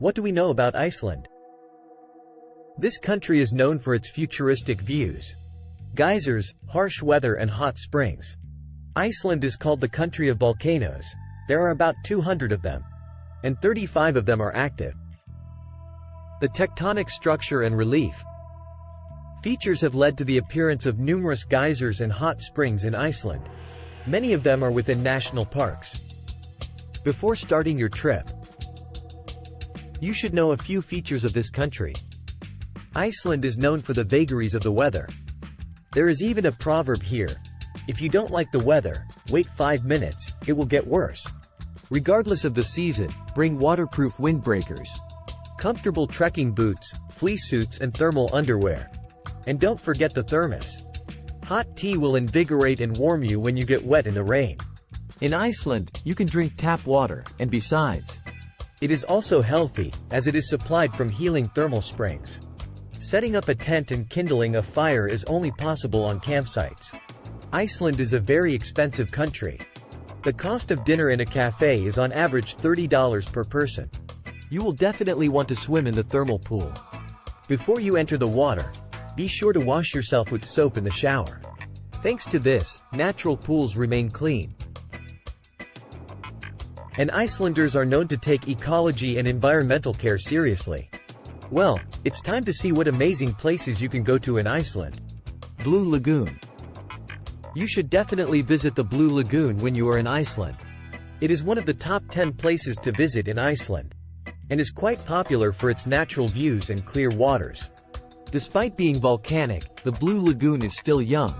What do we know about Iceland? This country is known for its futuristic views, geysers, harsh weather and hot springs. Iceland is called the country of volcanoes. There are about 200 of them, and 35 of them are active. The tectonic structure and relief features have led to the appearance of numerous geysers and hot springs in Iceland. Many of them are within national parks. Before starting your trip, you should know a few features of this country. Iceland is known for the vagaries of the weather. There is even a proverb here: if you don't like the weather, wait 5 minutes, it will get worse. Regardless of the season, bring waterproof windbreakers, comfortable trekking boots, fleece suits and thermal underwear. And don't forget the thermos. Hot tea will invigorate and warm you when you get wet in the rain. In Iceland, you can drink tap water, and besides, it is also healthy, as it is supplied from healing thermal springs. Setting up a tent and kindling a fire is only possible on campsites. Iceland is a very expensive country. The cost of dinner in a cafe is on average $30 per person. You will definitely want to swim in the thermal pool. Before you enter the water, be sure to wash yourself with soap in the shower. Thanks to this, natural pools remain clean. And Icelanders are known to take ecology and environmental care seriously. Well, it's time to see what amazing places you can go to in Iceland. Blue Lagoon. You should definitely visit the Blue Lagoon when you are in Iceland. It is one of the top 10 places to visit in Iceland, and is quite popular for its natural views and clear waters. Despite being volcanic, the Blue Lagoon is still young,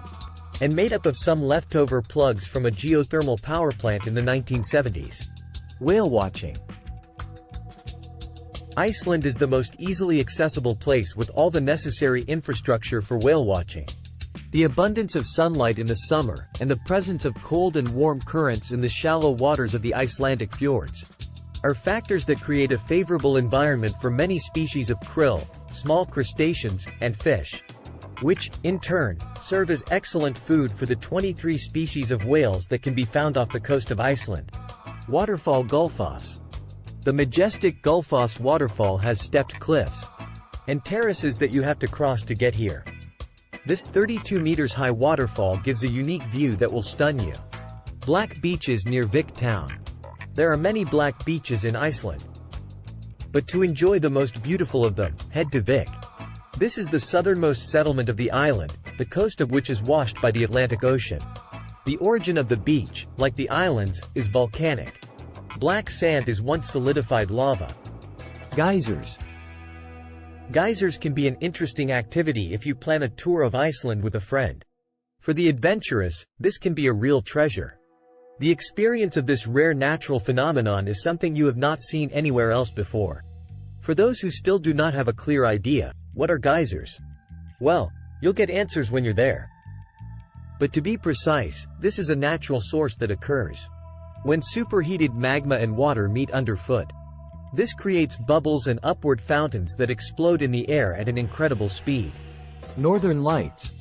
and made up of some leftover plugs from a geothermal power plant in the 1970s. Whale watching. Iceland is the most easily accessible place with all the necessary infrastructure for whale watching. The abundance of sunlight in the summer, and the presence of cold and warm currents in the shallow waters of the Icelandic fjords, are factors that create a favorable environment for many species of krill, small crustaceans, and fish, which, in turn, serve as excellent food for the 23 species of whales that can be found off the coast of Iceland. Waterfall Gullfoss. The majestic Gullfoss waterfall has stepped cliffs and terraces that you have to cross to get here. This 32 meters high waterfall gives a unique view that will stun you. Black beaches near Vik town. There are many black beaches in Iceland, but to enjoy the most beautiful of them, head to Vik. This is the southernmost settlement of the island, the coast of which is washed by the Atlantic Ocean. The origin of the beach, like the islands, is volcanic. Black sand is once solidified lava. Geysers. Geysers can be an interesting activity if you plan a tour of Iceland with a friend. For the adventurous, this can be a real treasure. The experience of this rare natural phenomenon is something you have not seen anywhere else before. For those who still do not have a clear idea, what are geysers? Well, you'll get answers when you're there. But to be precise, this is a natural source that occurs when superheated magma and water meet underfoot. This creates bubbles and upward fountains that explode in the air at an incredible speed. Northern Lights.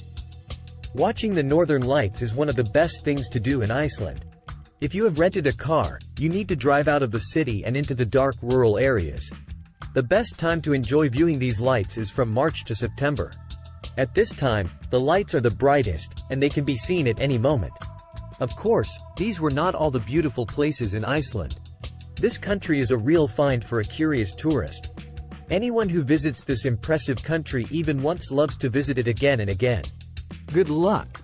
Watching the Northern Lights is one of the best things to do in Iceland. If you have rented a car, you need to drive out of the city and into the dark rural areas. The best time to enjoy viewing these lights is from March to September. At this time, the lights are the brightest, and they can be seen at any moment. Of course, these were not all the beautiful places in Iceland. This country is a real find for a curious tourist. Anyone who visits this impressive country even once loves to visit it again and again. Good luck!